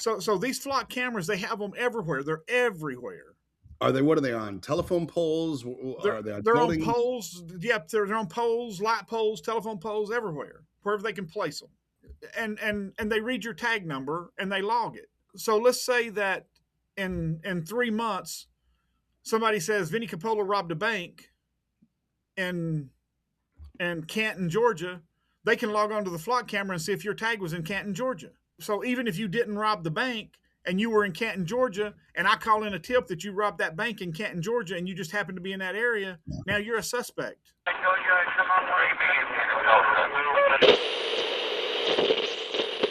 So these flock cameras, they have them everywhere. They're everywhere. What are they on? Telephone poles? They're Are they on they're on buildings? poles. Yep, they're on poles, light poles, telephone poles, everywhere, wherever they can place them. And they read your tag number and they log it. So let's say that in 3 months, somebody says Vinnie Coppola robbed a bank in Canton, Georgia. They can log onto the flock camera and see if your tag was in Canton, Georgia. So even if you didn't rob the bank and you were in Canton, Georgia, and I call in a tip that you robbed that bank in Canton, Georgia, and you just happen to be in that area, now you're a suspect.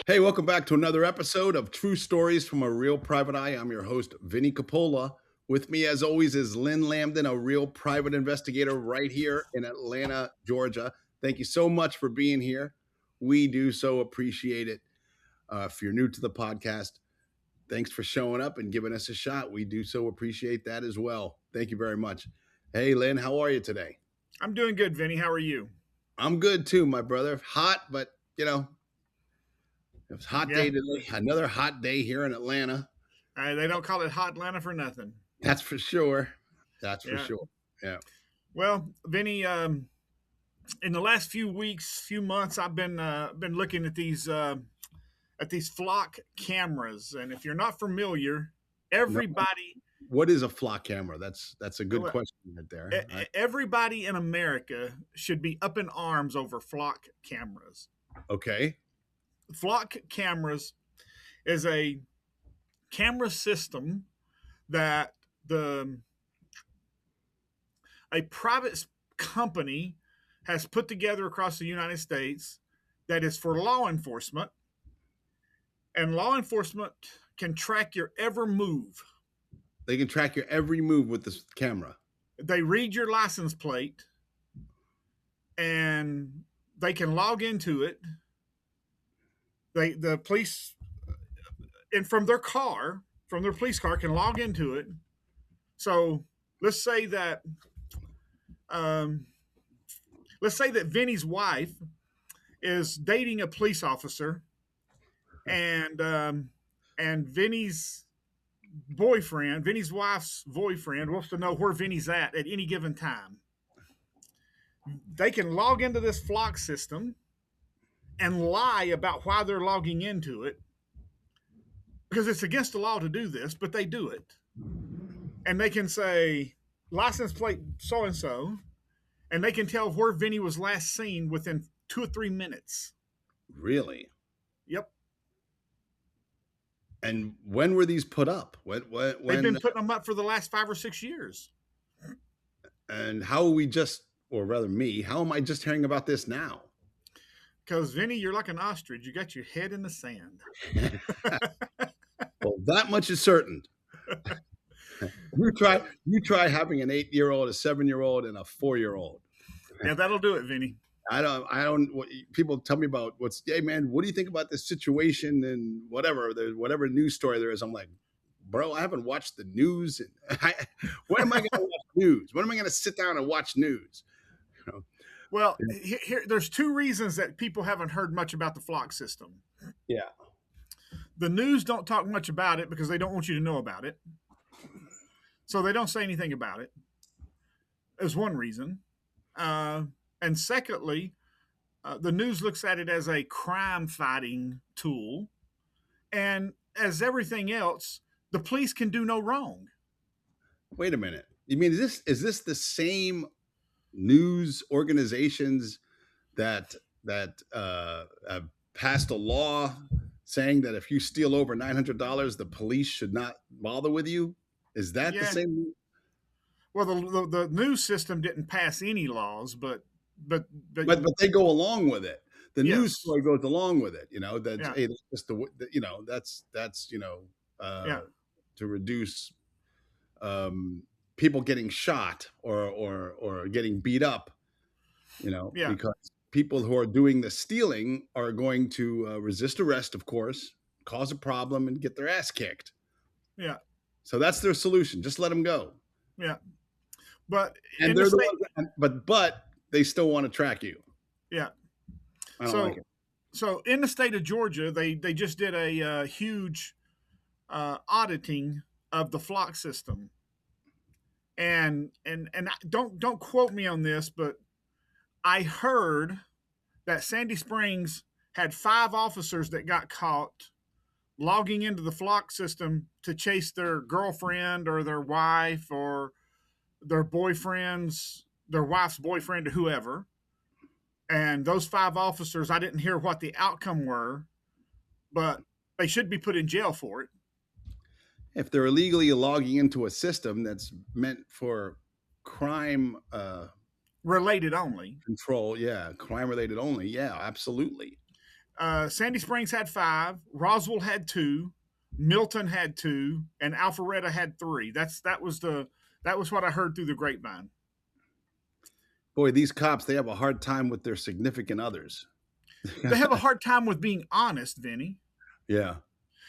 Hey, welcome back to another episode of True Stories from a Real Private Eye. I'm your host, Vinnie Coppola. With me, as always, is Lynn Lambdin, a real private investigator right here in Atlanta, Georgia. Thank you so much for being here. We do so appreciate it. If you're new to the podcast, thanks for showing up and giving us a shot. We do so appreciate that as well. Thank you very much. Hey, Lynn, how are you today? I'm doing good, Vinny. How are you? I'm good too, my brother. Hot, but it was a hot day today. Another hot day here in Atlanta. They don't call it hot Atlanta for nothing. That's for sure. For sure. Yeah. Well, Vinny, in the last few months, I've been looking at these flock cameras, and if you're not familiar, everybody. What is a flock camera? That's a good question right there. Everybody in America should be up in arms over flock cameras. Okay. Flock cameras is a camera system that a private company has put together across the United States that is for law enforcement, and law enforcement can track your every move. They can track your every move with this camera. They read your license plate and they can log into it. The police, and from their police car, can log into it. So let's say that Vinny's wife is dating a police officer, and Vinny's wife's boyfriend wants to know where Vinny's at any given time. They can log into this flock system and lie about why they're logging into it, because it's against the law to do this, but they do it. And they can say license plate so-and-so, and they can tell where Vinny was last seen within 2 or 3 minutes. Really? Yep. And when were these put up? When They've been putting them up for the last 5 or 6 years. And how am I just hearing about this now? Because, Vinny, you're like an ostrich. You got your head in the sand. Well, that much is certain. You try having an 8-year-old, a 7-year-old, and a 4-year-old. Yeah, that'll do it, Vinny. I don't. People tell me about hey man, what do you think about this situation and whatever news story there is? I'm like, bro, I haven't watched the news. When am I going to watch news? When am I going to sit down and watch news? Well, here there's 2 reasons that people haven't heard much about the flock system. Yeah. The news don't talk much about it because they don't want you to know about it. So they don't say anything about it. Is one reason. And secondly, the news looks at it as a crime-fighting tool. And as everything else, the police can do no wrong. Wait a minute. You mean, is this the same news organizations that have passed a law saying that if you steal over $900, the police should not bother with you? Is that the same? Well, the news system didn't pass any laws, but they go along with it. The news story goes along with it. Hey, that's just that's to reduce people getting shot or getting beat up. Because people who are doing the stealing are going to resist arrest, of course, cause a problem, and get their ass kicked. Yeah. So that's their solution. Just let them go. Yeah. But but they still want to track you. Yeah. I don't like it. So in the state of Georgia, they just did a huge auditing of the flock system, and don't quote me on this, but I heard that Sandy Springs had 5 officers that got caught logging into the flock system to chase their girlfriend or their wife or their boyfriend's their wife's boyfriend or whoever. And those 5 officers, I didn't hear what the outcome were, but they should be put in jail for it. If they're illegally logging into a system that's meant for crime related only control, crime related only, absolutely. Sandy Springs had 5, Roswell had 2, Milton had 2, and Alpharetta had 3. That was what I heard through the grapevine. Boy, these cops, they have a hard time with their significant others. They have a hard time with being honest, Vinnie. Yeah.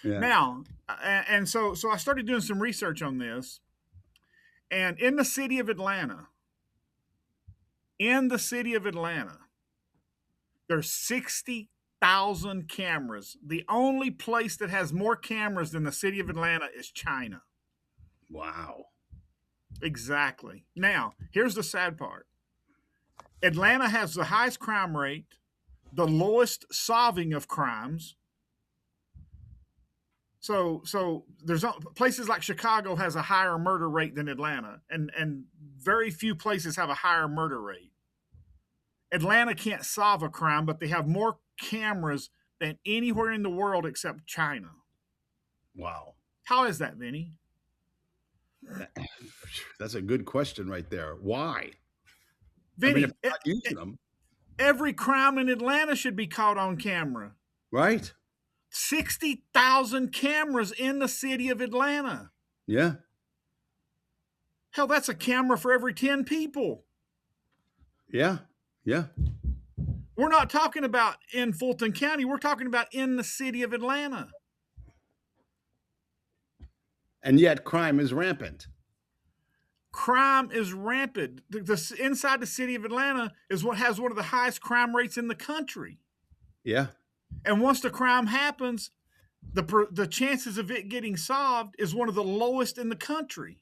Now, and so I started doing some research on this, and in the city of Atlanta, there's 60,000 cameras. The only place that has more cameras than the city of Atlanta is China. Wow. Exactly. Now, here's the sad part. Atlanta has the highest crime rate, the lowest solving of crimes. So there's places like Chicago has a higher murder rate than Atlanta, and very few places have a higher murder rate. Atlanta can't solve a crime, but they have more cameras than anywhere in the world except China. Wow. How is that, Vinnie? That's a good question right there. Why? Vinnie, if not using them, every crime in Atlanta should be caught on camera. Right. 60,000 cameras in the city of Atlanta. Yeah. Hell, that's a camera for every 10 people. Yeah. We're not talking about in Fulton County. We're talking about in the city of Atlanta. And yet crime is rampant. Crime is rampant. Inside the city of Atlanta is what has one of the highest crime rates in the country. Yeah. And once the crime happens, the chances of it getting solved is one of the lowest in the country.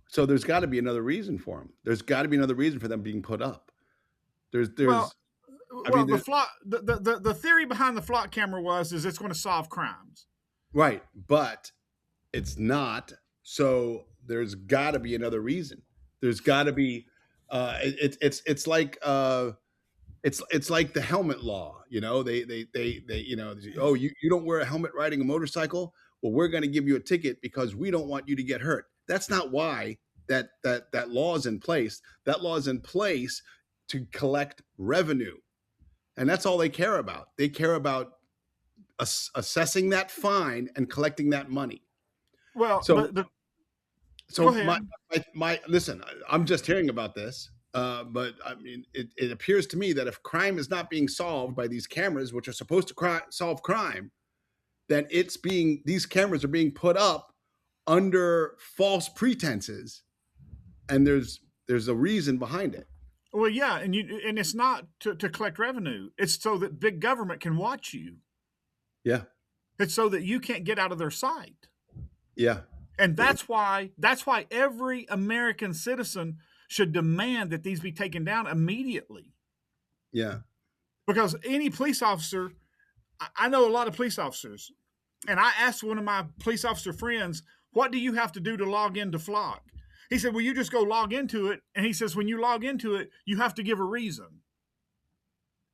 So there's got to be another reason for them. There's got to be another reason for them being put up. The theory behind the flock camera is it's going to solve crimes. Right, but it's not. So there's got to be another reason. There's got to be. It's like the helmet law. You know, they oh, you don't wear a helmet riding a motorcycle. Well, we're going to give you a ticket because we don't want you to get hurt. That's not why that law is in place. That law is in place to collect revenue, and that's all they care about. They care about assessing that fine and collecting that money. Well, listen, I'm just hearing about this, but I mean, it appears to me that if crime is not being solved by these cameras, which are supposed to solve crime, then these cameras are being put up under false pretenses, and there's a reason behind it. Well, yeah, and it's not to collect revenue. It's so that big government can watch you. Yeah. It's so that you can't get out of their sight. Yeah. And that's why every American citizen should demand that these be taken down immediately. Yeah. Because any police officer, I know a lot of police officers, and I asked one of my police officer friends, what do you have to do to log into Flock? He said, well, you just go log into it. And he says, when you log into it, you have to give a reason.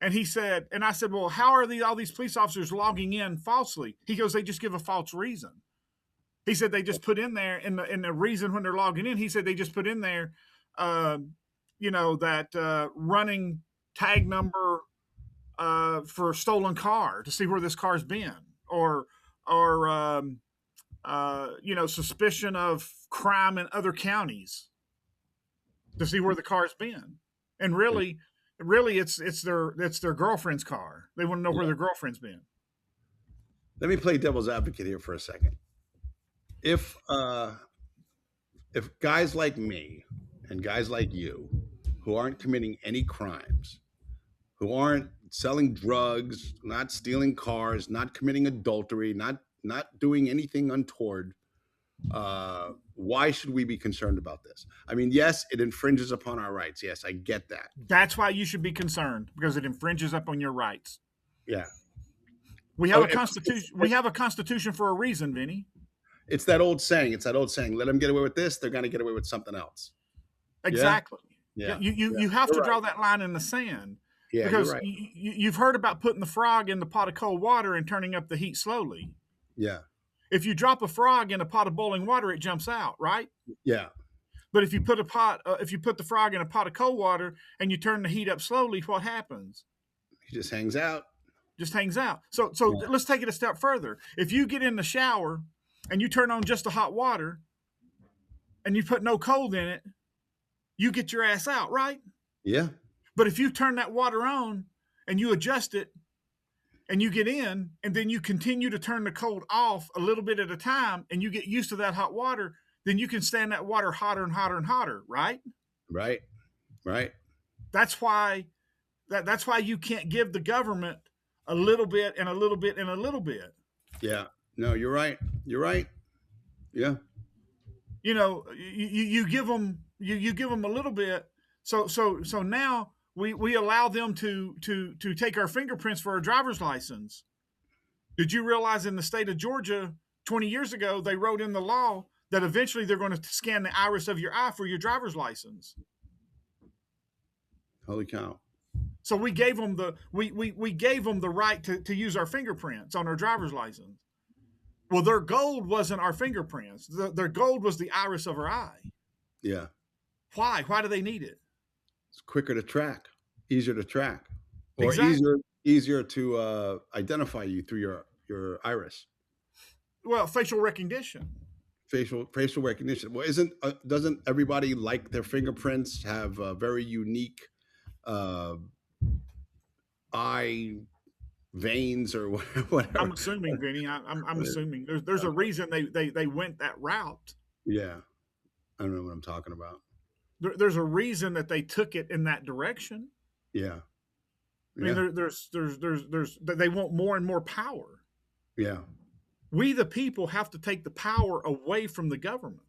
And he said, and I said, well, how are all these police officers logging in falsely? He goes, they just give a false reason. He said they just put in there in the reason when they're logging in. He said they just put in there, that running tag number for a stolen car to see where this car's been, or suspicion of crime in other counties to see where the car's been. And really, it's their girlfriend's car. They want to know where their girlfriend's been. Let me play devil's advocate here for a second. If guys like me and guys like you who aren't committing any crimes, who aren't selling drugs, not stealing cars, not committing adultery, not doing anything untoward, why should we be concerned about this? I mean, yes, it infringes upon our rights. Yes, I get that. That's why you should be concerned, because it infringes upon your rights. Yeah. We have a constitution. We have a constitution for a reason, Vinny. It's that old saying. Let them get away with this, they're going to get away with something else. Exactly. Yeah. You have to draw that line in the sand. Yeah, because you're right. You've heard about putting the frog in the pot of cold water and turning up the heat slowly. Yeah. If you drop a frog in a pot of boiling water, it jumps out, right? Yeah. But if you put the frog in a pot of cold water and you turn the heat up slowly, what happens? He just hangs out. So let's take it a step further. If you get in the shower and you turn on just the hot water and you put no cold in it, you get your ass out, right? Yeah. But if you turn that water on and you adjust it and you get in and then you continue to turn the cold off a little bit at a time and you get used to that hot water, then you can stand that water hotter and hotter and hotter, right? Right. That's why you can't give the government a little bit and a little bit and a little bit. Yeah. No, you're right. Yeah. You give them a little bit. So now we allow them to take our fingerprints for our driver's license. Did you realize in the state of Georgia 20 years ago they wrote in the law that eventually they're going to scan the iris of your eye for your driver's license? Holy cow. So we gave them the right to use our fingerprints on our driver's license. Well, their gold wasn't our fingerprints. Their gold was the iris of our eye. Yeah. Why? Why do they need it? It's quicker to track, easier to track, or exactly. easier to identify you through your iris. Well, facial recognition. Facial recognition. Well, doesn't everybody like their fingerprints have a very unique eye veins or whatever? I'm assuming, Vinny. I'm assuming there's a reason they went that route. Yeah, I don't know what I'm talking about. There's a reason that they took it in that direction. Yeah. I mean, there's they want more and more power. Yeah. We, the people, have to take the power away from the government.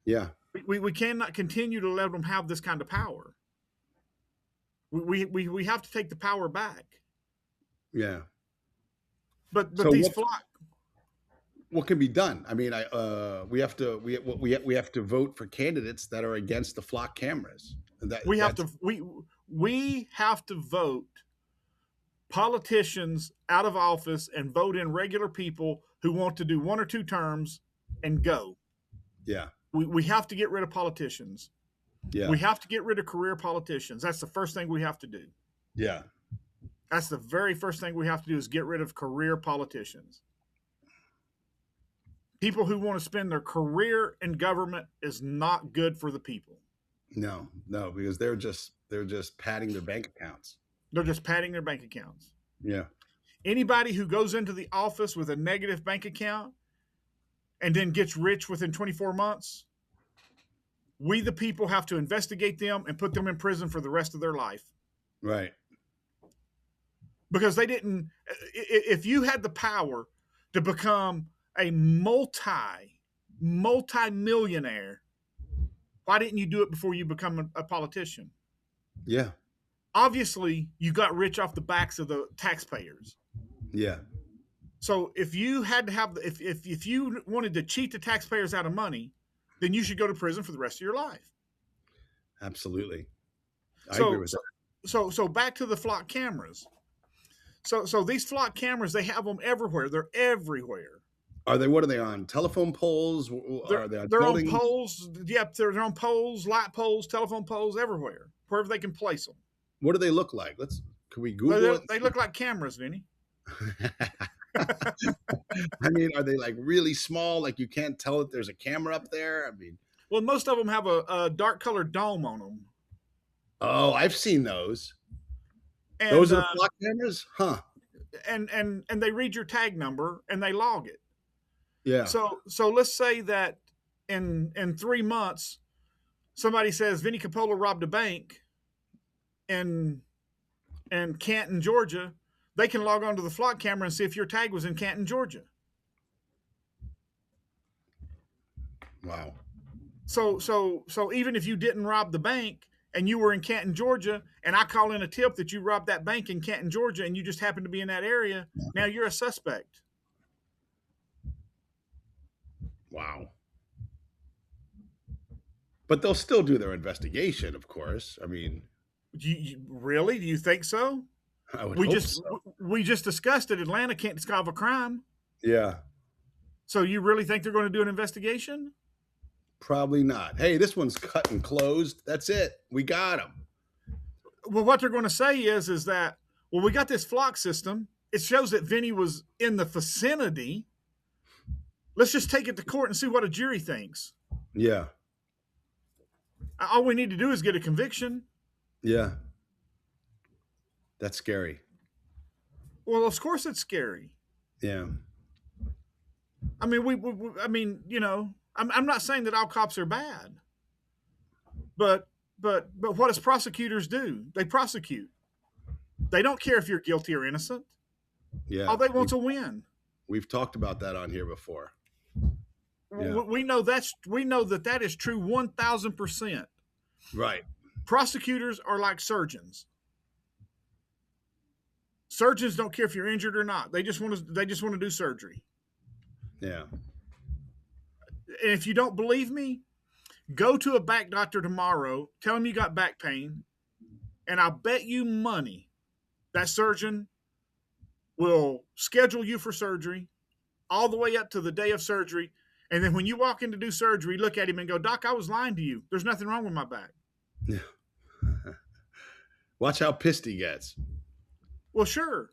Yeah. We cannot continue to let them have this kind of power. We have to take the power back. Yeah. But these what can be done? I mean, we have to vote for candidates that are against the flock cameras. We have to vote politicians out of office and vote in regular people who want to do 1 or 2 terms and go. Yeah. We have to get rid of politicians. Yeah. We have to get rid of career politicians. That's the first thing we have to do. Yeah. That's the very first thing we have to do is get rid of career politicians. People who want to spend their career in government is not good for the people. No, because they're just padding their bank accounts. They're just padding their bank accounts. Yeah. Anybody who goes into the office with a negative bank account and then gets rich within 24 months, we the people have to investigate them and put them in prison for the rest of their life. Right. Because they didn't, if you had the power to become a multi-millionaire, why didn't you do it before you become a politician? Yeah. Obviously, you got rich off the backs of the taxpayers. Yeah. So if you had to have, if you wanted to cheat the taxpayers out of money, then you should go to prison for the rest of your life. Absolutely. I agree with that. So back to the flock cameras. So these flock cameras, they have them everywhere. They're everywhere. What are they on? Telephone poles? Are they on they're on poles. Yep, they're on poles, light poles, telephone poles, everywhere, wherever they can place them. What do they look like? Can we Google it? They look like cameras, Vinny. I mean, are they like really small? Like you can't tell that there's a camera up there? I mean, well, most of them have a dark colored dome on them. Oh, I've seen those. And, those are the flock cameras? Huh. And they read your tag number and they log it. Yeah. So let's say that in 3 months, somebody says Vinnie Coppola robbed a bank in in Canton, Georgia, they can log onto the flock camera and see if your tag was in Canton, Georgia. Wow. So even if you didn't rob the bank and you were in Canton, Georgia, and I call in a tip that you robbed that bank in Canton, Georgia, and you just happen to be in that area, now you're a suspect. Wow. But they'll still do their investigation, of course. I mean, really? Do you think so? I would hope so. We just discussed it. Atlanta can't solve a crime. Yeah. So you really think they're going to do an investigation? Probably not. Hey, this one's cut and closed. That's it. We got them. Well, what they're going to say is that, well, we got this flock system. It shows that Vinnie was in the vicinity. Let's just take it to court and see what a jury thinks. Yeah. All we need to do is get a conviction. Yeah. That's scary. Well, of course it's scary. Yeah. I mean, I'm not saying that all cops are bad, but what does prosecutors do? They prosecute. They don't care if you're guilty or innocent. Yeah. All they want's a win. We've talked about that on here before. Yeah. We know that is true 1,000%. Right. Prosecutors are like surgeons. Surgeons don't care if you're injured or not. They just want to do surgery. Yeah. And if you don't believe me, go to a back doctor tomorrow, tell him you got back pain, and I'll bet you money that surgeon will schedule you for surgery all the way up to the day of surgery. And then when you walk in to do surgery, look at him and go, Doc, I was lying to you. There's nothing wrong with my back. Yeah. Watch how pissed he gets. Well, sure.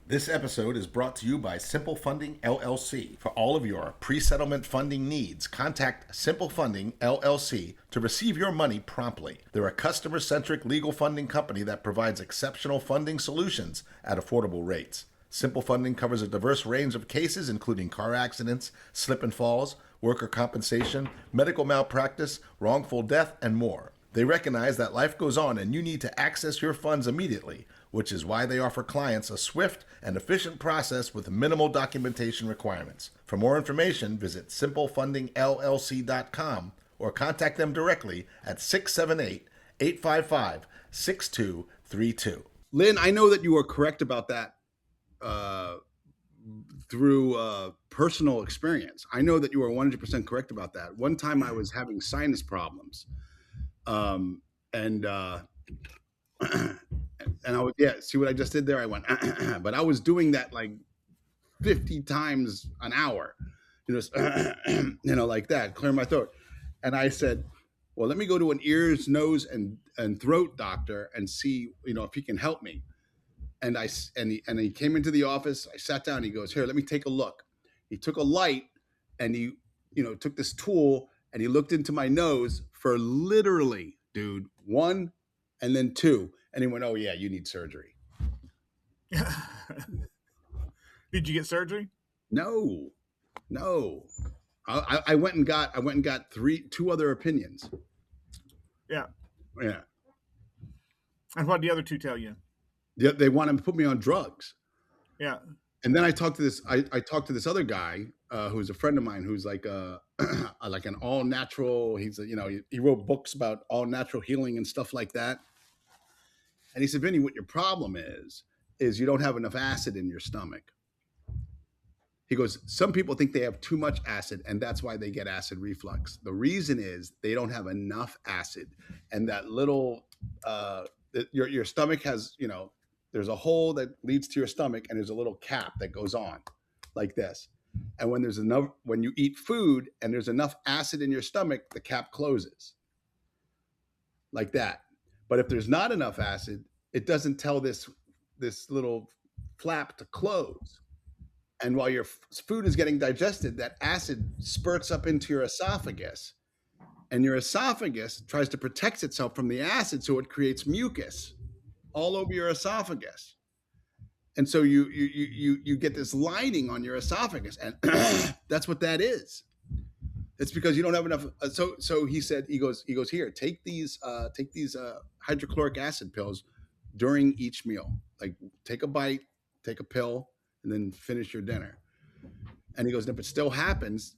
This episode is brought to you by Simple Funding LLC. For all of your pre-settlement funding needs, contact Simple Funding LLC to receive your money promptly. They're a customer-centric legal funding company that provides exceptional funding solutions at affordable rates. Simple Funding covers a diverse range of cases, including car accidents, slip and falls, worker compensation, medical malpractice, wrongful death, and more. They recognize that life goes on and you need to access your funds immediately, which is why they offer clients a swift and efficient process with minimal documentation requirements. For more information, visit simplefundingllc.com or contact them directly at 678-855-6232. Lynn, I know that you are correct about that through personal experience. I know that you are 100% correct about that. One time I was having sinus problems. And I would, see what I just did there? I went, but I was doing that like 50 times an hour, like that, clear my throat. And I said, well, let me go to an ears, nose, and throat doctor and see, if he can help me. And he came into the office. I sat down. He goes, here, let me take a look. He took a light and he, took this tool and he looked into my nose for literally, dude, 1 and then 2. And he went, oh yeah, you need surgery. Did you get surgery? No. I went and got 2 other opinions. Yeah. Yeah. And what did the other 2 tell you? They want to put me on drugs. Yeah. And then I talked to this other guy who's a friend of mine who's like like an all natural. He's he wrote books about all natural healing and stuff like that. And he said, Vinnie, what your problem is you don't have enough acid in your stomach. He goes, some people think they have too much acid and that's why they get acid reflux. The reason is they don't have enough acid, and that little your stomach has, there's a hole that leads to your stomach and there's a little cap that goes on like this. And when you eat food and there's enough acid in your stomach, the cap closes like that. But if there's not enough acid, it doesn't tell this little flap to close. And while your food is getting digested, that acid spurts up into your esophagus. And your esophagus tries to protect itself from the acid, so it creates mucus all over your esophagus. And so you get this lining on your esophagus, and that's what that is. It's because you don't have enough. So he said, he goes, here, take these hydrochloric acid pills during each meal. Like take a bite, take a pill, and then finish your dinner. And he goes, if it still happens,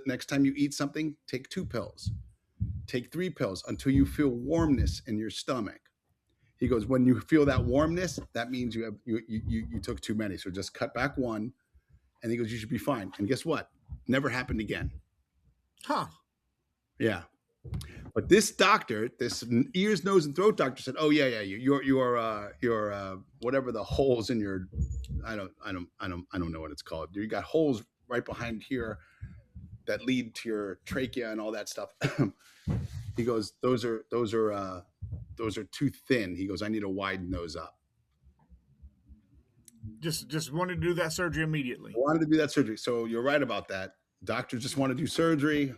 next time you eat something, take 2 pills, take 3 pills until you feel warmness in your stomach. He goes, when you feel that warmness, that means you took too many. So just cut back 1. And he goes, you should be fine. And guess what? Never happened again. Huh. Yeah. But this doctor, this ears, nose, and throat doctor said, "Oh yeah, your whatever the holes in your, I don't know what it's called. You got holes right behind here that lead to your trachea and all that stuff." He goes, those are too thin. He goes, I need to widen those up. Just wanted to do that surgery immediately. Wanted to do that surgery. So you're right about that. Doctors just want to do surgery.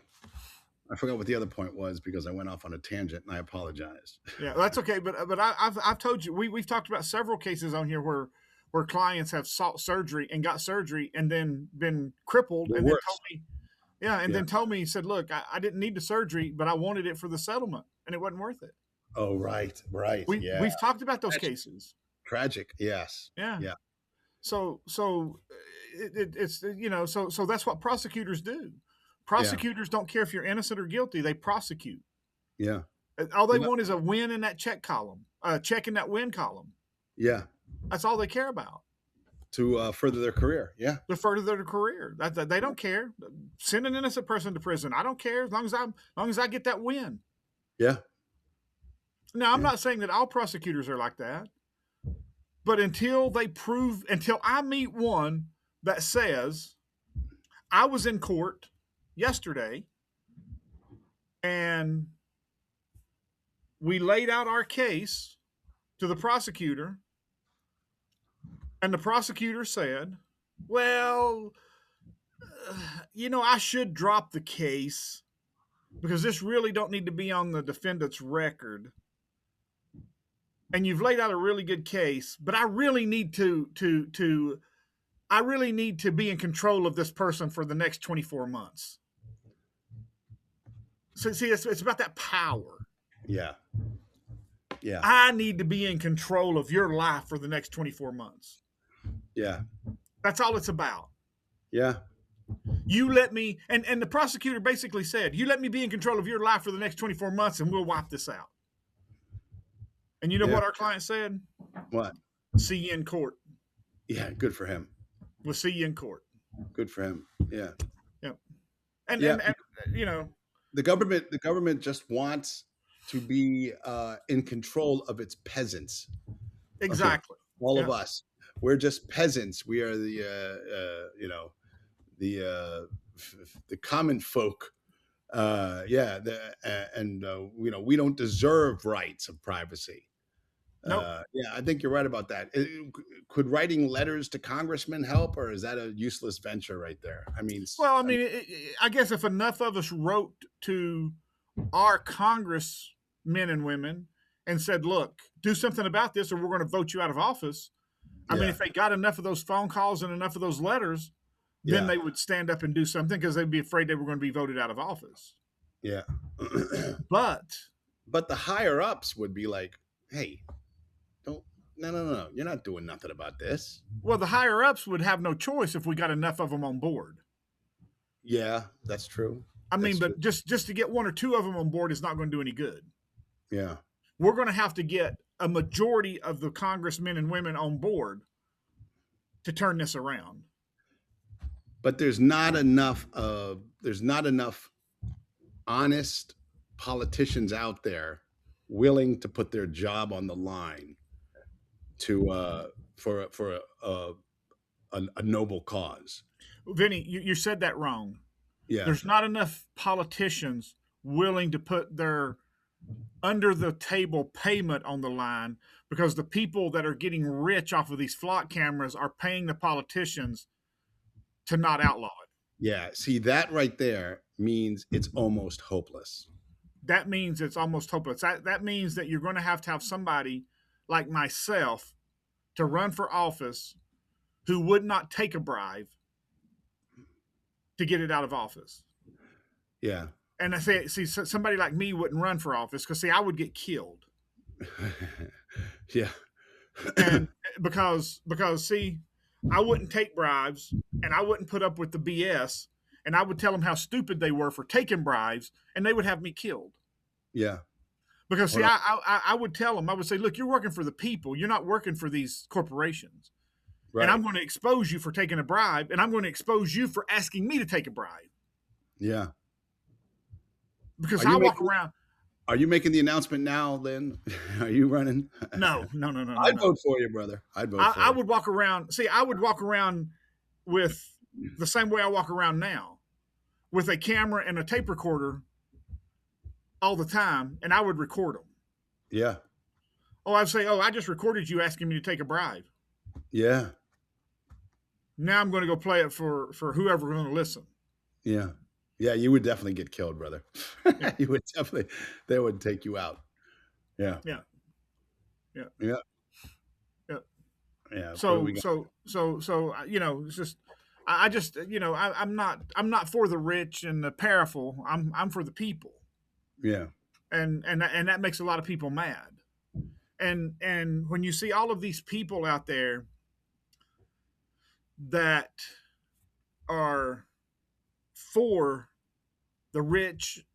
I forgot what the other point was because I went off on a tangent, and I apologize. Yeah, that's okay. But I've told you we've talked about several cases on here where clients have sought surgery and got surgery and then been crippled and then told me, then told me, he said, look, I didn't need the surgery, but I wanted it for the settlement, and it wasn't worth it. Oh, right. We've talked about those cases. Tragic, yes. Yeah. So it's so that's what prosecutors do. Prosecutors don't care if you're innocent or guilty; they prosecute. Yeah. All they want is a win in that check column, check in that win column. Yeah. That's all they care about. To further their career. Yeah. To further their career. That they don't care. Send an innocent person to prison. I don't care as long as I get that win. Yeah. Now, I'm not saying that all prosecutors are like that, but until I meet one that says, I was in court yesterday and we laid out our case to the prosecutor, and the prosecutor said, well, I should drop the case because this really don't need to be on the defendant's record. And you've laid out a really good case, but I really need to be in control of this person for the next 24 months. So see, it's about that power. Yeah. Yeah. I need to be in control of your life for the next 24 months. Yeah. That's all it's about. Yeah. You let me, and the prosecutor basically said, you let me be in control of your life for the next 24 months and we'll wipe this out. And you know what our client said? What? See you in court. Yeah, good for him. We'll see you in court. Good for him. Yeah. Yep. And the government just wants to be in control of its peasants. Exactly. Okay. All of us. We're just peasants. We are the common folk. We don't deserve rights of privacy. Nope. I think you're right about that. Could writing letters to congressmen help, or is that a useless venture right there? I guess if enough of us wrote to our congressmen and women and said, look, do something about this or we're going to vote you out of office. If they got enough of those phone calls and enough of those letters, then they would stand up and do something because they'd be afraid they were going to be voted out of office. Yeah. But the higher ups would be like, hey, no, you're not doing nothing about this. Well, the higher ups would have no choice if we got enough of them on board. Yeah, that's true. But just to get 1 or 2 of them on board is not going to do any good. Yeah. We're going to have to get a majority of the congressmen and women on board to turn this around. But there's not enough honest politicians out there willing to put their job on the line for a noble cause. Vinnie, you said that wrong. Yeah. There's not enough politicians willing to put their under the table payment on the line because the people that are getting rich off of these flock cameras are paying the politicians to not outlaw it. Yeah. See, that right there means it's almost hopeless. That means it's almost hopeless. That means that you're going to have somebody like myself to run for office who would not take a bribe to get it out of office. Yeah. And I say, somebody like me wouldn't run for office because, I would get killed. Yeah. And because see, I wouldn't take bribes, and I wouldn't put up with the BS, and I would tell them how stupid they were for taking bribes, and they would have me killed. Yeah. Because see, Hold on. I would tell them, I would say, look, you're working for the people, you're not working for these corporations, and Right. I'm going to expose you for taking a bribe, and I'm going to expose you for asking me to take a bribe. Yeah. Because Are you I walk making around. Are you making the announcement now, Lynn? Are you running? No. I'd vote for you, brother. I'd vote for I you. would walk around. See, I would walk around with the same way I walk around now, with a camera and a tape recorder all the time, and I would record them. Yeah. Oh, I'd say, I just recorded you asking me to take a bribe. Yeah. Now I'm going to go play it for whoever's going to listen. Yeah. Yeah. You would definitely get killed, brother. Yeah. You would definitely. They would take you out. Yeah. Yeah. Yeah. Yeah. Yeah. So it's just, I just, I'm not for the rich and the powerful. I'm for the people, Yeah. and that makes a lot of people mad. And when you see all of these people out there that are for the rich,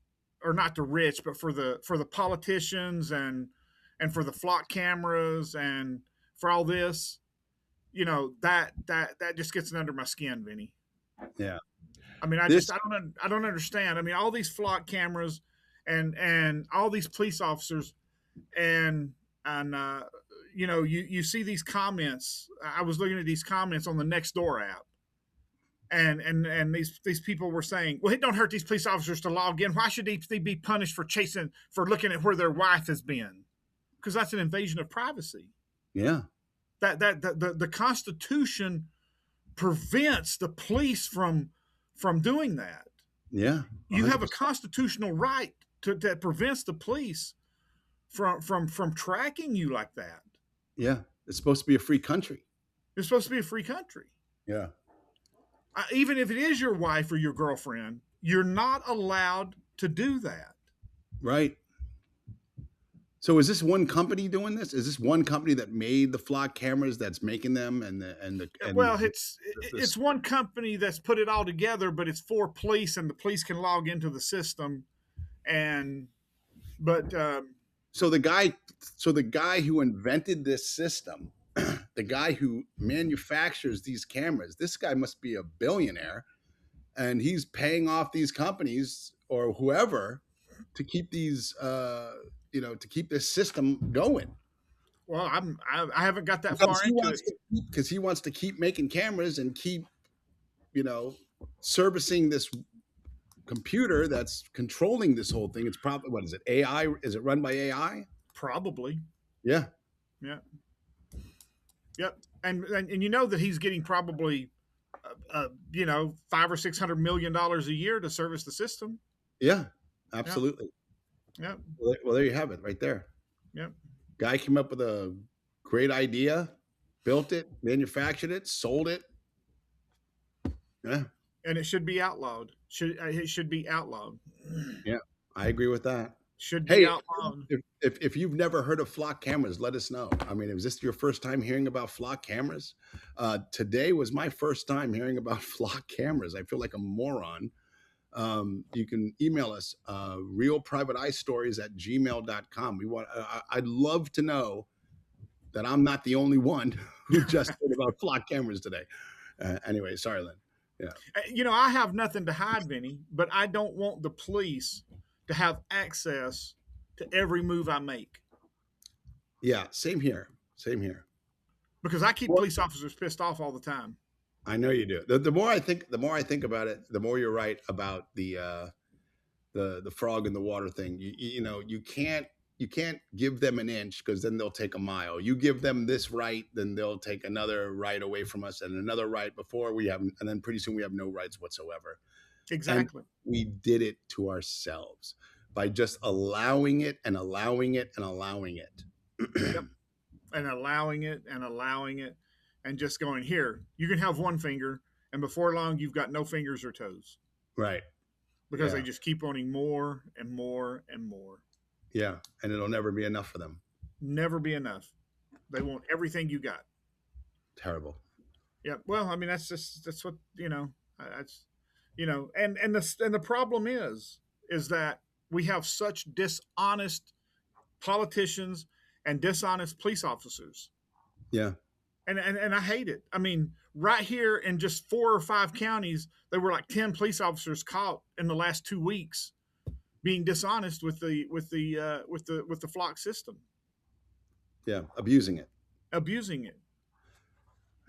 or not the rich, but for the politicians and for the flock cameras and for all this, that just gets under my skin, Vinny. Yeah. I mean, I This. don't understand. I mean, all these flock cameras and all these police officers and you see these comments. I was looking at these comments on the Nextdoor app, and these people were saying, well, it don't hurt these police officers to log in. Why should they be punished for looking at where their wife has been? Because that's an invasion of privacy. Yeah. That the Constitution prevents the police from doing that. Yeah. 100%. You have a constitutional right that prevents the police from tracking you like that. Yeah. It's supposed to be a free country. It's supposed to be a free country. Yeah. Even if it is your wife or your girlfriend, you're not allowed to do that. Right. So is this one company doing this? Is this one company that made the flock cameras that's making them it's one company that's put it all together, but it's for police, and the police can log into the system. So the guy who invented this system, the guy who manufactures these cameras, this guy must be a billionaire, and he's paying off these companies or whoever to keep these to keep this system going. Well, I haven't got that far into it because he wants to keep making cameras and keep servicing this computer that's controlling this whole thing. It's probably, what is it, AI? Is it run by AI? Probably. Yeah. Yep. And that he's getting probably $500 or $600 million a year to service the system. Yeah, absolutely. Yep. Well, there you have it right there. Yep. Guy came up with a great idea, built it, manufactured it, sold it. Yeah. And it should be outlawed. It should be outlawed. Yeah, I agree with that. Should be outlawed. If you've never heard of flock cameras, let us know. I mean, is this your first time hearing about flock cameras? Today was my first time hearing about flock cameras. I feel like a moron. You can email us, RealPrivateEyeStories@gmail.com. I'd love to know that I'm not the only one who just heard about flock cameras today. Anyway, sorry, Lynn. Yeah. I have nothing to hide, Vinny, but I don't want the police to have access to every move I make. Yeah, same here. Because I keep police officers pissed off all the time. I know you do. The more I think about it, the more you're right about the frog in the water thing. You can't give them an inch, because then they'll take a mile. You give them this right, then they'll take another right away from us, and another right before we have, and then pretty soon we have no rights whatsoever. Exactly. And we did it to ourselves by just allowing it and allowing it and allowing it. Yep. And allowing it and just going, here, you can have one finger, and before long you've got no fingers or toes. Right. Because they just keep wanting more and more and more. Yeah, and it'll never be enough for them. Never be enough. They want everything you got. Terrible. Yeah. Well, I mean, that's what That's and the problem is that we have such dishonest politicians and dishonest police officers. Yeah. And I hate it. I mean, right here in just 4 or 5 counties, there were like 10 police officers caught in the last 2 weeks being dishonest with the flock system, Yeah. Abusing it. abusing it.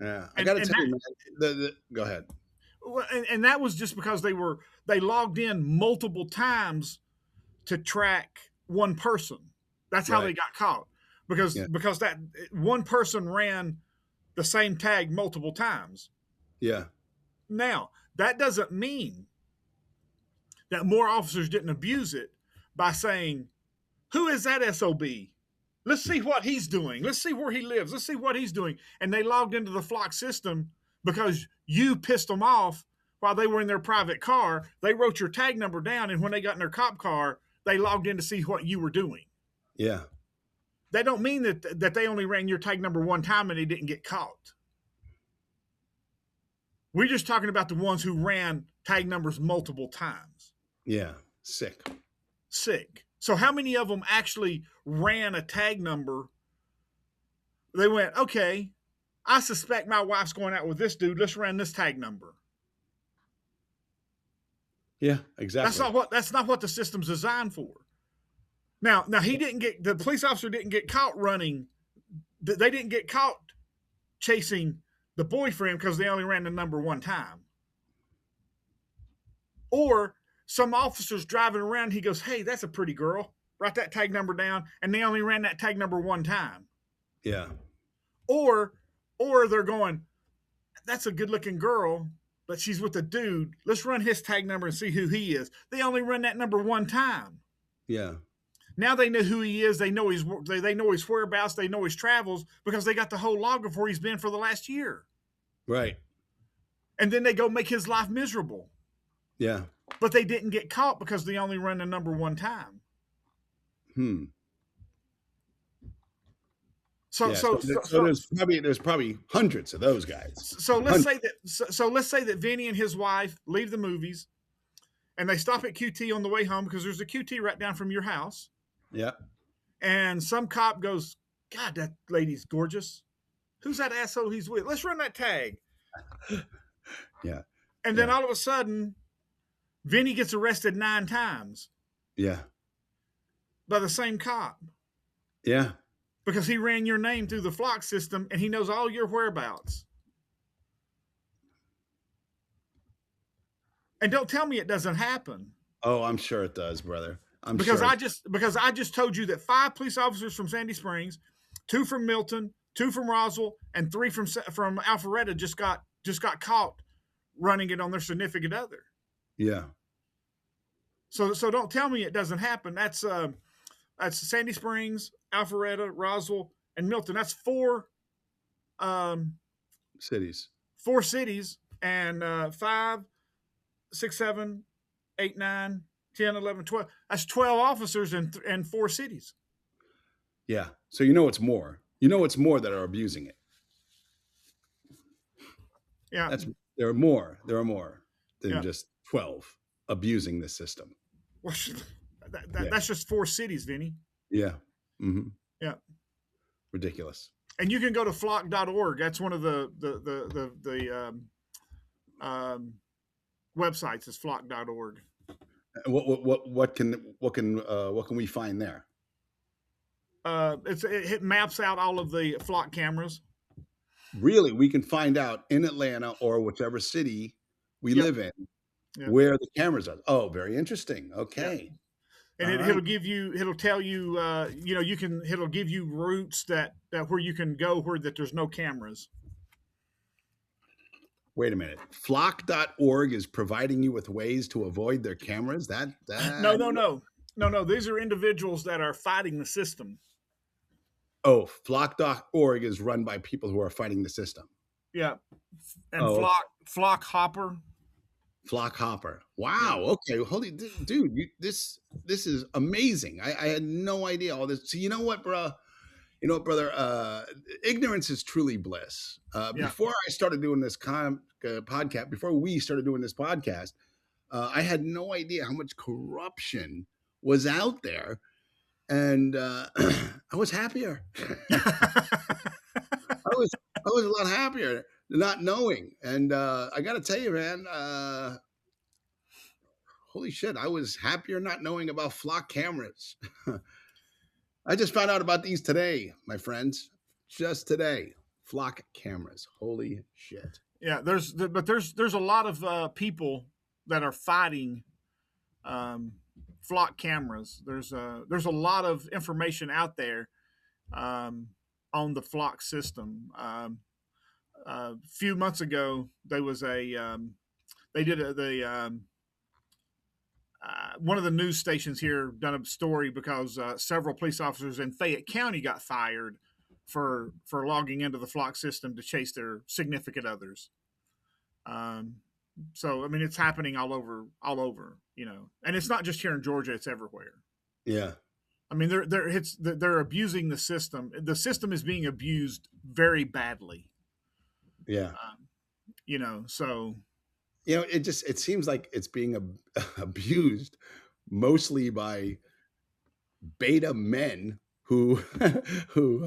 Yeah. I got to tell you, man, go ahead. And that was just because they logged in multiple times to track one person. That's how they got caught because that one person ran the same tag multiple times. Yeah. Now, that doesn't mean that more officers didn't abuse it by saying, who is that SOB? Let's see what he's doing. Let's see where he lives. Let's see what he's doing. And they logged into the flock system because you pissed them off while they were in their private car. They wrote your tag number down, and when they got in their cop car, they logged in to see what you were doing. Yeah. That don't mean that they only ran your tag number one time and they didn't get caught. We're just talking about the ones who ran tag numbers multiple times. Yeah. Sick. So how many of them actually ran a tag number? They went, okay, I suspect my wife's going out with this dude. Let's run this tag number. Yeah, exactly. That's not what the system's designed for. Now the police officer didn't get caught running. They didn't get caught chasing the boyfriend because they only ran the number one time. Or some officer's driving around. He goes, hey, that's a pretty girl. Write that tag number down. And they only ran that tag number one time. Yeah. Or they're going, that's a good looking girl, but she's with a dude. Let's run his tag number and see who he is. They only run that number one time. Yeah. Now they know who he is. They know his whereabouts. They know his travels because they got the whole log of where he's been for the last year. Right. And then they go make his life miserable. Yeah. But they didn't get caught because they only run the number one time. So there's probably hundreds of those guys. So let's say that Vinnie and his wife leave the movies, and they stop at QT on the way home because there's a QT right down from your house. Yeah. And some cop goes, God, that lady's gorgeous. Who's that asshole he's with? Let's run that tag. Yeah. And then all of a sudden, Vinnie gets arrested 9 times. Yeah. By the same cop. Yeah. Because he ran your name through the flock system and he knows all your whereabouts. And don't tell me it doesn't happen. Oh, I'm sure it does, brother. Because I just told you that 5 police officers from Sandy Springs, 2 from Milton, 2 from Roswell, and 3 from Alpharetta just got caught running it on their significant other. Yeah. So don't tell me it doesn't happen. That's Sandy Springs, Alpharetta, Roswell, and Milton. That's 4 cities. 4 cities, and 5, 6, 7, 8, 9, 10, 11, 12. That's 12 officers in 4 cities. Yeah. So it's more. It's more that are abusing it. Yeah. There are more than just 12 abusing the system. Well, that's just 4 cities, Vinnie. Yeah. Mm-hmm. Yeah. Ridiculous. And you can go to flock.org. That's one of the websites is flock.org. What can we find there? It maps out all of the flock cameras. Really, we can find out in Atlanta or whichever city we live in where the cameras are. Oh, very interesting. Okay. And it'll give you, it'll tell you, it'll give you routes that where you can go where that there's no cameras. Wait a minute. Flock.org is providing you with ways to avoid their cameras? No. These are individuals that are fighting the system. Oh, flock.org is run by people who are fighting the system. Yeah. And Flock Hopper. Flock Hopper. Wow. Okay. Holy dude, this is amazing. I had no idea all this. So you know what, bro? You know, brother, ignorance is truly bliss. Before I started doing this podcast, before we started doing this podcast, I had no idea how much corruption was out there, and I was happier. I was a lot happier not knowing. And I got to tell you, man, holy shit, I was happier not knowing about flock cameras. I just found out about these today, my friends. Just today, flock cameras. Holy shit. Yeah, there's a lot of people that are fighting flock cameras. There's a lot of information out there on the flock system. A few months ago, there was they did one of the news stations here done a story because several police officers in Fayette County got fired for logging into the flock system to chase their significant others. So I mean, it's happening all over, you know, and it's not just here in Georgia; it's everywhere. Yeah. I mean, they're abusing the system. The system is being abused very badly. Yeah. You know, so you know, it seems like it's being abused mostly by beta men who who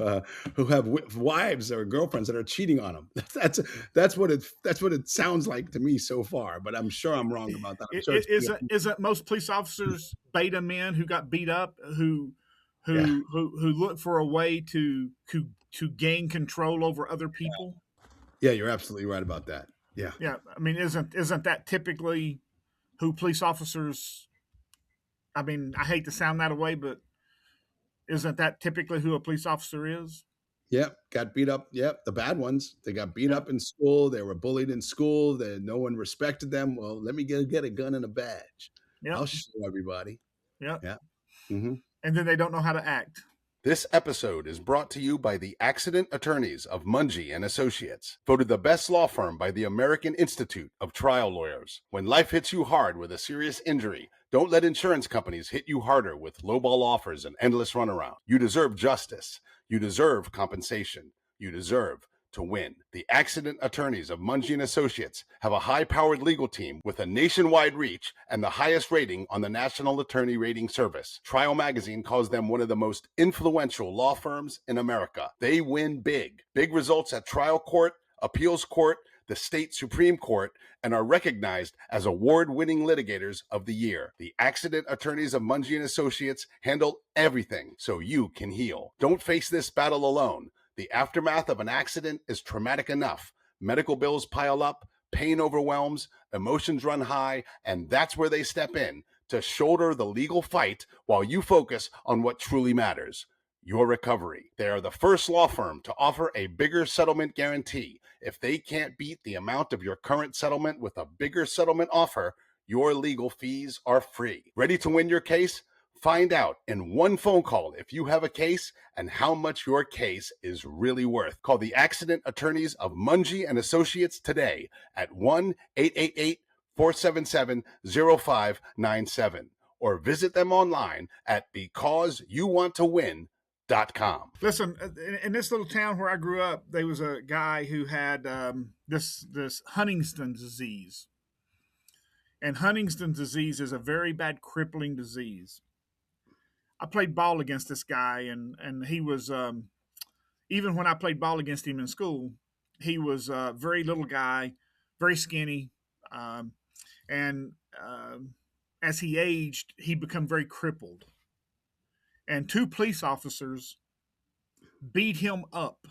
have wives or girlfriends that are cheating on them. That's what it sounds like to me so far. But I'm sure I'm wrong about that. I'm sure isn't most police officers beta men who got beat up who look for a way to gain control over other people? Yeah, you're absolutely right about that. Yeah. Yeah. I mean, isn't that typically who police officers? I mean, I hate to sound that way, but isn't that typically who a police officer is? Yep, got beat up. Yep, the bad ones. They got beat up in school. They were bullied in school. No one respected them. Well, let me get a gun and a badge. Yep. I'll show everybody. Yeah. Yeah. Mm-hmm. And then they don't know how to act. This episode is brought to you by the Accident Attorneys of Monge and Associates, voted the best law firm by the American Institute of Trial Lawyers. When life hits you hard with a serious injury, don't let insurance companies hit you harder with lowball offers and endless runaround. You deserve justice. You deserve compensation. You deserve to win. The Accident Attorneys of Monge and Associates have a high-powered legal team with a nationwide reach and the highest rating on the National Attorney Rating Service. Trial Magazine calls them one of the most influential law firms in America. They win big. Big results at trial court, appeals court, the state Supreme Court, and are recognized as award-winning litigators of the year. The Accident Attorneys of Monge and Associates handle everything so you can heal. Don't face this battle alone. The aftermath of an accident is traumatic enough. Medical bills pile up, pain overwhelms, emotions run high, and that's where they step in to shoulder the legal fight while you focus on what truly matters, your recovery. They are the first law firm to offer a bigger settlement guarantee. If they can't beat the amount of your current settlement with a bigger settlement offer, your legal fees are free. Ready to win your case? Find out in one phone call if you have a case and how much your case is really worth. Call the Accident Attorneys of Monge and Associates today at 1-888-477-0597 or visit them online at becauseyouwanttowin.com. Listen, in this little town where I grew up, there was a guy who had this Huntington's disease. And Huntington's disease is a very bad crippling disease. I played ball against this guy, and he was, even when I played ball against him in school, he was a very little guy, very skinny. And as he aged, he became very crippled. And two police officers beat him up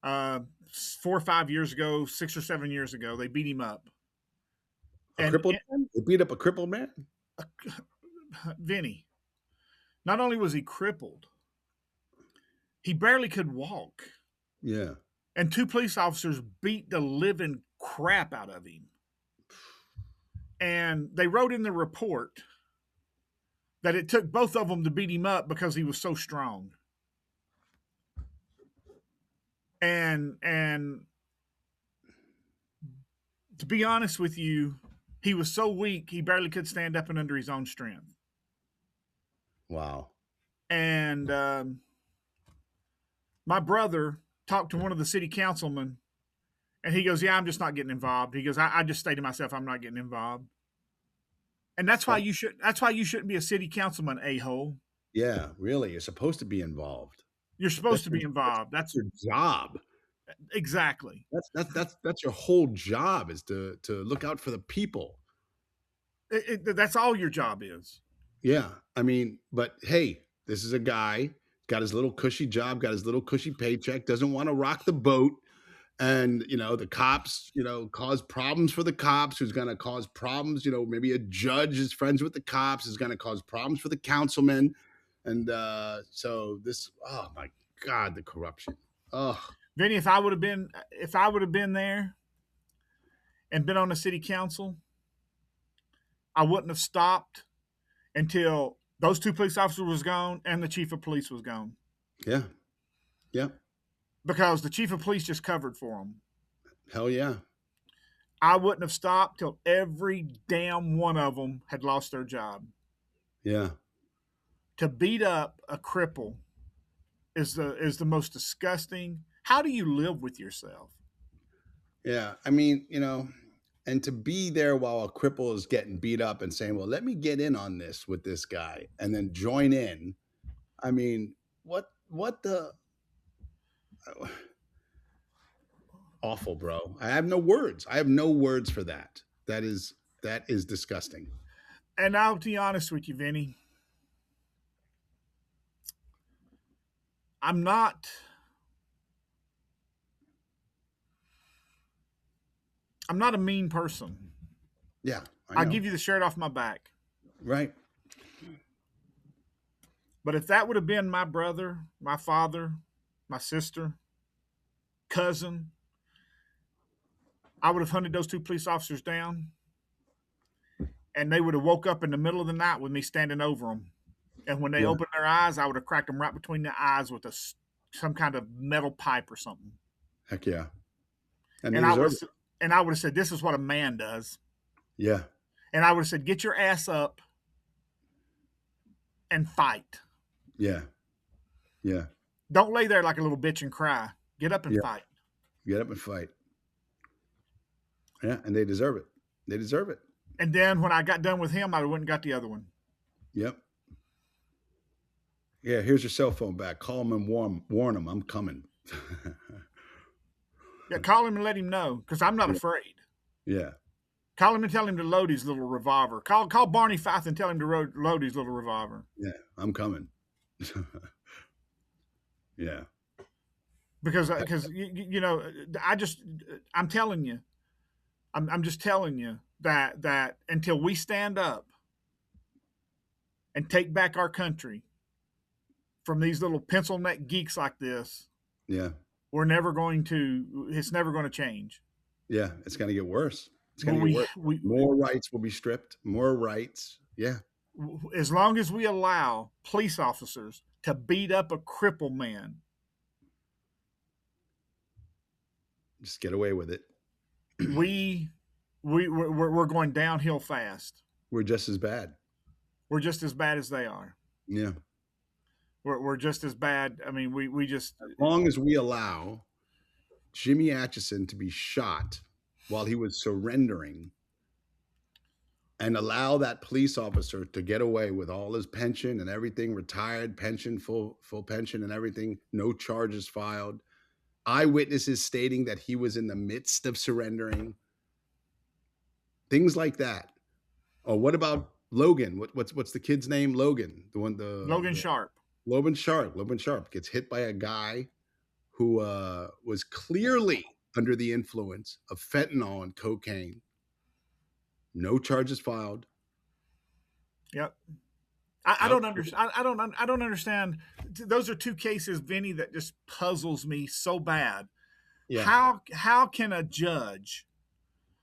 4 or 5 years ago, 6 or 7 years ago. They beat him up. Crippled man? They beat up a crippled man? Vinnie. Not only was he crippled, he barely could walk. Yeah. And two police officers beat the living crap out of him. And they wrote in the report that it took both of them to beat him up because he was so strong. And to be honest with you, he was so weak, he barely could stand up and under his own strength. Wow. And my brother talked to one of the city councilmen, and he goes, "Yeah, I'm just not getting involved." He goes, "I just stated myself, I'm not getting involved." And that's why Well, you should. That's why you shouldn't be a city councilman, a hole. yeah, really. You're supposed to be involved. You're supposed to be involved. That's That's your job. exactly. That's your whole job is to look out for the people. That's all your job is. Yeah. I mean, but hey, this is a guy, got his little cushy job, got his little cushy paycheck, doesn't want to rock the boat. And, the cops, cause problems for the cops, who's going to cause problems. Maybe a judge is friends with the cops, is going to cause problems for the councilman. And so this, oh my God, the corruption. Oh, Vinny, if I would have been there and been on the city council, I wouldn't have stopped until those two police officers was gone and the chief of police was gone. yeah. Yeah. Because the chief of police just covered for them. Hell yeah. I wouldn't have stopped till every damn one of them had lost their job. Yeah. To beat up a cripple is the most disgusting. How do you live with yourself? Yeah. I mean, and to be there while a cripple is getting beat up and saying, well, let me get in on this with this guy and then join in. I mean, what the awful, bro. I have no words. I have no words for that. That is disgusting. And I'll be honest with you, Vinny. I'm not a mean person. Yeah. I'll give you the shirt off my back. Right. But if that would have been my brother, my father, my sister, cousin, I would have hunted those two police officers down, and they would have woke up in the middle of the night with me standing over them. And when they opened their eyes, I would have cracked them right between the eyes with some kind of metal pipe or something. Heck yeah. And I would have said, "This is what a man does." Yeah. And I would have said, "Get your ass up and fight." Yeah. Yeah. Don't lay there like a little bitch and cry. Get up and fight. Get up and fight. Yeah, and they deserve it. They deserve it. And then when I got done with him, I went and got the other one. Yep. Yeah, here's your cell phone back. Call him and warn him I'm coming. Yeah, call him and let him know, because I'm not afraid. Yeah. Call him and tell him to load his little revolver. Call Barney Fife and tell him to load his little revolver. Yeah, I'm coming. Yeah. Because I'm telling you, I'm just telling you that until we stand up and take back our country from these little pencil neck geeks like this, yeah, it's never going to change. Yeah, it's going to get worse. It's going to get worse. More rights will be stripped. More rights. Yeah. As long as we allow police officers to beat up a crippled man, just get away with it. we're going downhill fast. We're just as bad. We're just as bad as they are. Yeah. We're just as bad. I mean, we just, as long as we allow Jimmy Atchison to be shot while he was surrendering and allow that police officer to get away with all his pension and everything, retired pension, full pension and everything, no charges filed, eyewitnesses stating that he was in the midst of surrendering, things like that. Or what about Logan? What's the kid's name? Logan, Logan Sharp. Logan Sharp gets hit by a guy who was clearly under the influence of fentanyl and cocaine. No charges filed. Yep. I don't understand. I don't understand. Those are two cases, Vinny, that just puzzles me so bad. Yeah. How can a judge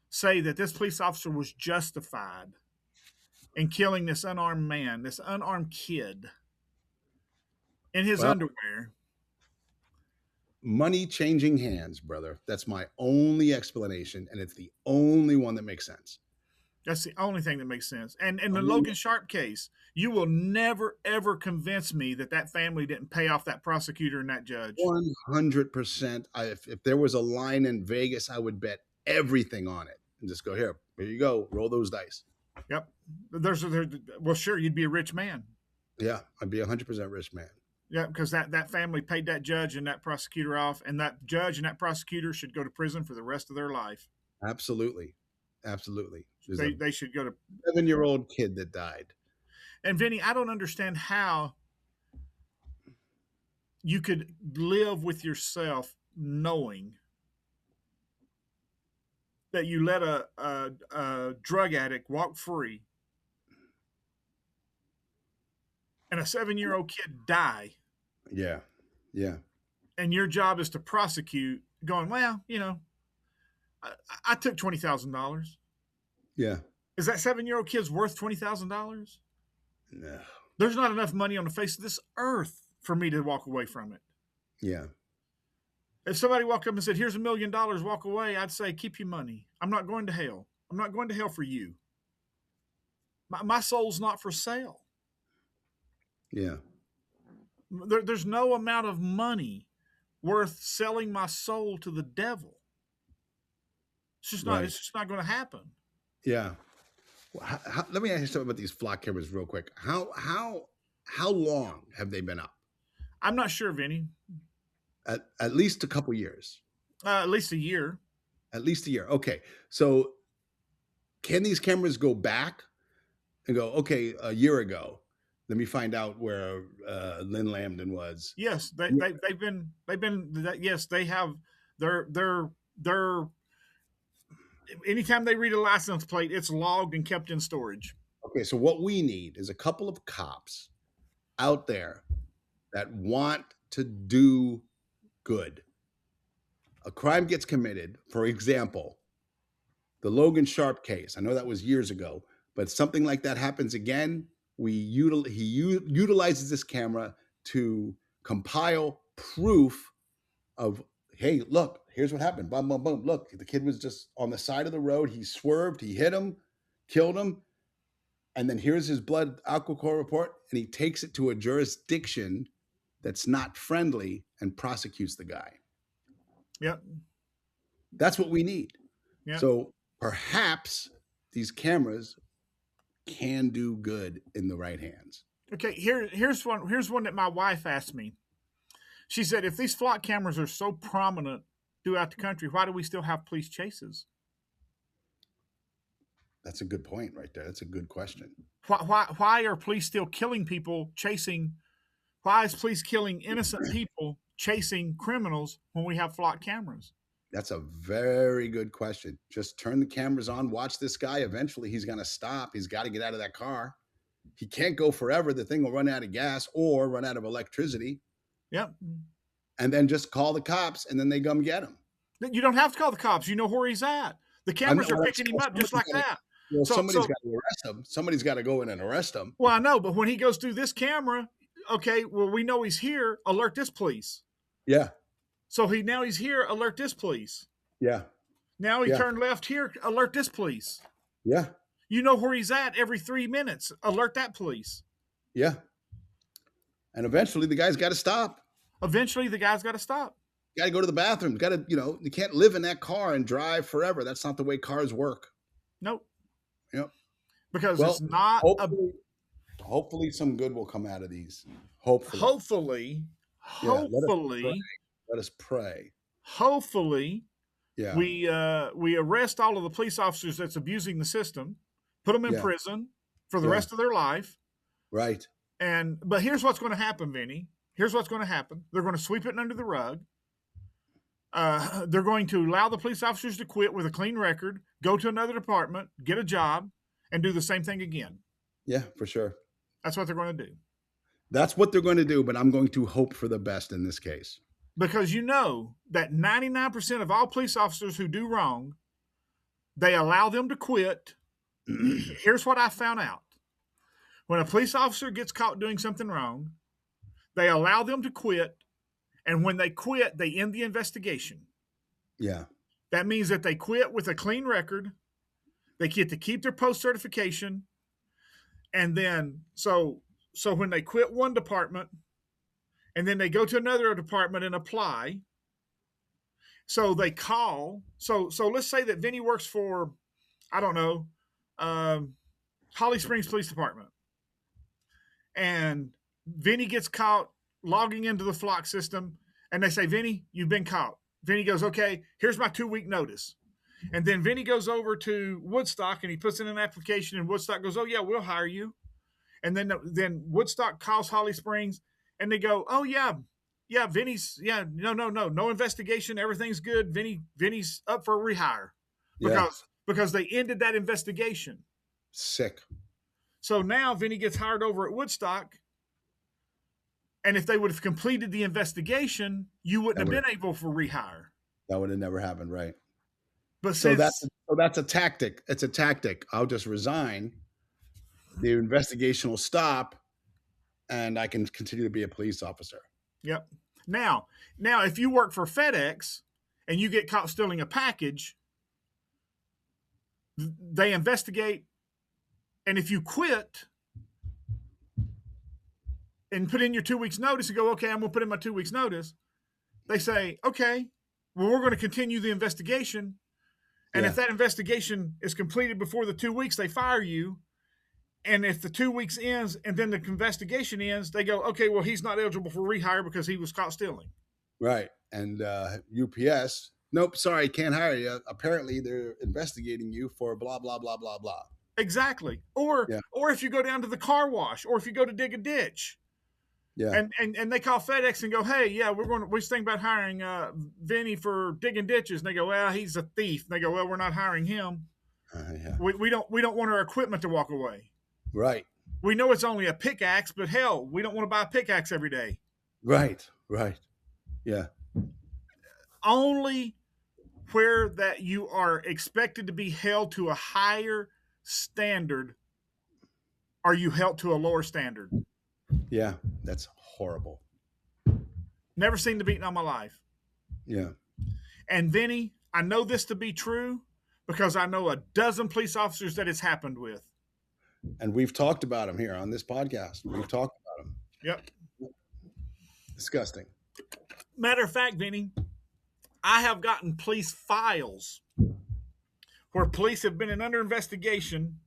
say that this police officer was justified in killing this unarmed man, this unarmed kid, in his underwear? Money changing hands, brother. That's my only explanation, and it's the only one that makes sense. That's the only thing that makes sense. And in the Logan Sharp case, you will never, ever convince me that family didn't pay off that prosecutor and that judge. 100%. If there was a line in Vegas, I would bet everything on it and just go, here you go, roll those dice. Yep. Well, sure, you'd be a rich man. Yeah, I'd be 100% rich man. Yeah, because that family paid that judge and that prosecutor off, and that judge and that prosecutor should go to prison for the rest of their life. Absolutely. They should go to 7-year-old kid that died. And Vinnie, I don't understand how you could live with yourself knowing that you let a drug addict walk free and a 7-year-old kid die. Yeah. And your job is to prosecute, going, well, I took $20,000. Yeah. Is that 7-year-old kid's worth $20,000? No. There's not enough money on the face of this earth for me to walk away from it. Yeah. If somebody walked up and said, here's $1 million, walk away, I'd say, keep your money. I'm not going to hell. I'm not going to hell for you. My soul's not for sale. Yeah. There's no amount of money worth selling my soul to the devil. It's just not. Right. It's just not going to happen. Yeah. Well, let me ask you something about these flock cameras real quick. How long have they been up? I'm not sure, Vinnie. At least a couple years. At least a year. At least a year. Okay. So can these cameras go back and go, okay, a year ago, let me find out where Lynn Lambdin was? Yes, they've been yes, they have. They're anytime they read a license plate, it's logged and kept in storage. Okay, so what we need is a couple of cops out there that want to do good. A crime gets committed, for example, the Logan Sharp case. I know that was years ago, but something like that happens again. He utilizes this camera to compile proof of, hey, look, here's what happened. Boom, boom, boom. Look, the kid was just on the side of the road. He swerved. He hit him, killed him. And then here's his blood alcohol report. And he takes it to a jurisdiction that's not friendly and prosecutes the guy. Yep. That's what we need. Yep. So perhaps these cameras can do good in the right hands. Okay, here's one that my wife asked me. She said, if these flock cameras are so prominent throughout the country, why do we still have police chases? That's a good point right there. That's a good question. Why are police still killing people, chasing? Why is police killing innocent people, chasing criminals when we have flock cameras? That's a very good question. Just turn the cameras on, watch this guy. Eventually, he's going to stop. He's got to get out of that car. He can't go forever. The thing will run out of gas or run out of electricity. Yep. And then just call the cops, and then they come get him. You don't have to call the cops. You know where he's at. The cameras are picking him up just like that. Well, somebody's got to arrest him. Somebody's got to go in and arrest him. Well, I know, but when he goes through this camera, okay, well, we know he's here. Alert this police. Yeah. So he's here. Alert this police. Yeah. Now he turned left here. Alert this police. Yeah. You know where he's at every 3 minutes. Alert that police. Yeah. And eventually the guy's got to stop. Got to go to the bathroom. Got to, you can't live in that car and drive forever. That's not the way cars work. Nope. Yep. Because it's not. Hopefully some good will come out of these. Hopefully. Let us pray. Hopefully. Yeah. We arrest all of the police officers that's abusing the system, put them in prison for the rest of their life. Right. But here's what's going to happen, Vinnie. Here's what's going to happen. They're going to sweep it under the rug. They're going to allow the police officers to quit with a clean record, go to another department, get a job, and do the same thing again. Yeah, for sure. That's what they're going to do. That's what they're going to do, but I'm going to hope for the best in this case. Because you know that 99% of all police officers who do wrong, they allow them to quit. Here's what I found out. When a police officer gets caught doing something wrong, they allow them to quit. And when they quit, they end the investigation. Yeah. That means that they quit with a clean record. They get to keep their post certification, and then so when they quit one department, and then they go to another department and apply. So they call. So let's say that Vinnie works for, I don't know, Holly Springs Police Department, and Vinnie gets caught logging into the flock system, and they say, Vinnie, you've been caught. Vinnie goes, okay, here's my 2-week notice. And then Vinnie goes over to Woodstock and he puts in an application, and Woodstock goes, oh yeah, we'll hire you. And then Woodstock calls Holly Springs and they go, oh yeah, Vinnie's, no investigation, everything's good. Vinnie's up for a rehire because they ended that investigation. Sick. So now Vinnie gets hired over at Woodstock, and if they would have completed the investigation, you wouldn't have been able for rehire. That would have never happened, right? But so that's a tactic. It's a tactic. I'll just resign. The investigation will stop, and I can continue to be a police officer. Yep. Now, if you work for FedEx and you get caught stealing a package, they investigate, and if you quit and put in your 2 weeks notice and go, okay, I'm going to put in my 2 weeks notice, they say, okay, well, we're going to continue the investigation. And if that investigation is completed before the 2 weeks, they fire you. And if the 2 weeks ends and then the investigation ends, they go, okay, well, he's not eligible for rehire because he was caught stealing. Right. And UPS, nope, sorry, can't hire you. Apparently they're investigating you for blah, blah, blah, blah, blah. Exactly. Or if you go down to the car wash, or if you go to dig a ditch. Yeah. And they call FedEx and go, hey, yeah, we're thinking about hiring Vinnie for digging ditches. And they go, well, he's a thief. And they go, well, we're not hiring him. We don't want our equipment to walk away. Right. We know it's only a pickaxe, but hell, we don't want to buy a pickaxe every day. Right. Yeah. Only where that you are expected to be held to a higher standard are you held to a lower standard. Yeah, that's horrible. Never seen the beating all my life. Yeah. And Vinnie, I know this to be true because I know a dozen police officers that it's happened with. And we've talked about him here on this podcast. We've talked about him. Yep. Disgusting. Matter of fact, Vinnie, I have gotten police files where police have been under investigation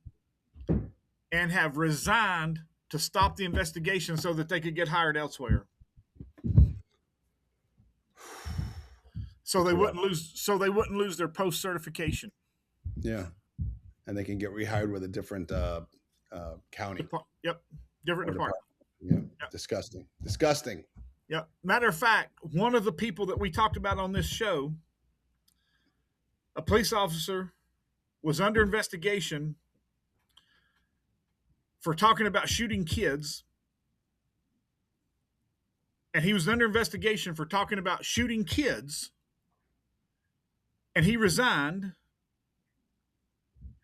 and have resigned to stop the investigation so that they could get hired elsewhere. So they wouldn't lose their post certification. Yeah. And they can get rehired with a different county. Different department. Yeah. Yep. Disgusting. Yeah. Matter of fact, one of the people that we talked about on this show, a police officer, was under investigation for talking about shooting kids. And he was under investigation for talking about shooting kids. And he resigned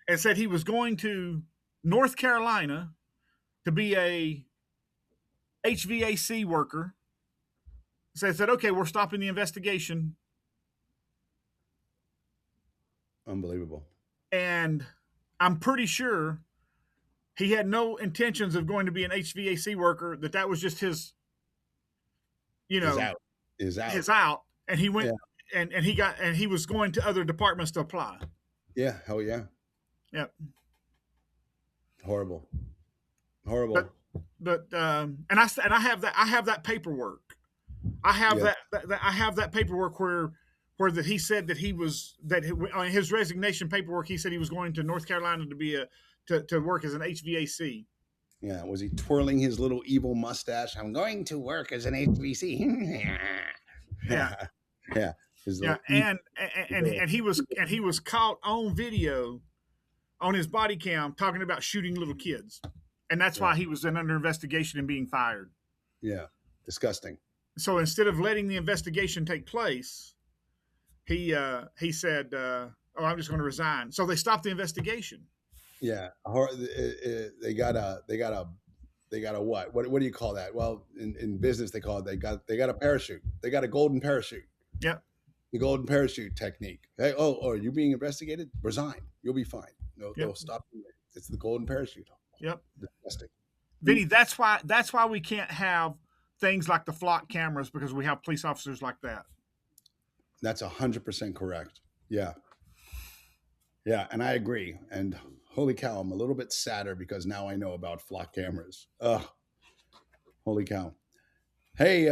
and said he was going to North Carolina to be a HVAC worker. So they said, okay, we're stopping the investigation. Unbelievable. And I'm pretty sure he had no intentions of going to be an HVAC worker, that was just his, Is out. And he went and he was going to other departments to apply. Yeah. Hell yeah. Yep. Horrible. But and I have that paperwork. I have that paperwork where that he said that on his resignation paperwork, he said he was going to North Carolina to be to work as an HVAC. Yeah. Was he twirling his little evil mustache? I'm going to work as an HVAC. Yeah. Yeah. And he was caught on video on his body cam talking about shooting little kids. And that's why he was under investigation and being fired. Yeah. Disgusting. So instead of letting the investigation take place, he said, I'm just going to resign. So they stopped the investigation. Yeah. They got a what? What do you call that? Well, in business, they call it, they got a parachute. They got a golden parachute. Yep. The golden parachute technique. Hey, are you being investigated? Resign. You'll be fine. They'll stop you. It's the golden parachute. Yep. Disgusting. Vinny, that's why we can't have things like the flock cameras, because we have police officers like that. That's 100% correct. Yeah. Yeah, and I agree. And holy cow, I'm a little bit sadder because now I know about flock cameras. Ugh. Holy cow. Hey,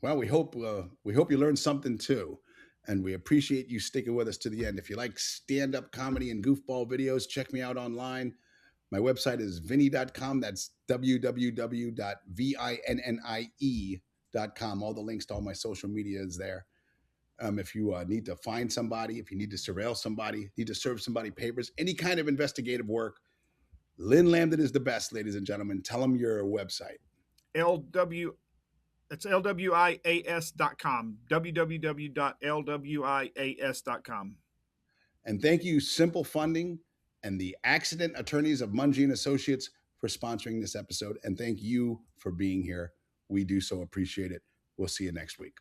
well, we hope you learned something too. And we appreciate you sticking with us to the end. If you like stand-up comedy and goofball videos, check me out online. My website is vinnie.com. That's www.vinnie.com. All the links to all my social media is there. If you need to find somebody, if you need to surveil somebody, need to serve somebody papers, any kind of investigative work, Lynn Lambdin is the best, ladies and gentlemen. Tell them your website. It's lwias.com. www.lwias.com. And thank you, Simple Funding and the Accident Attorneys of Monge and Associates, for sponsoring this episode. And thank you for being here. We do so appreciate it. We'll see you next week.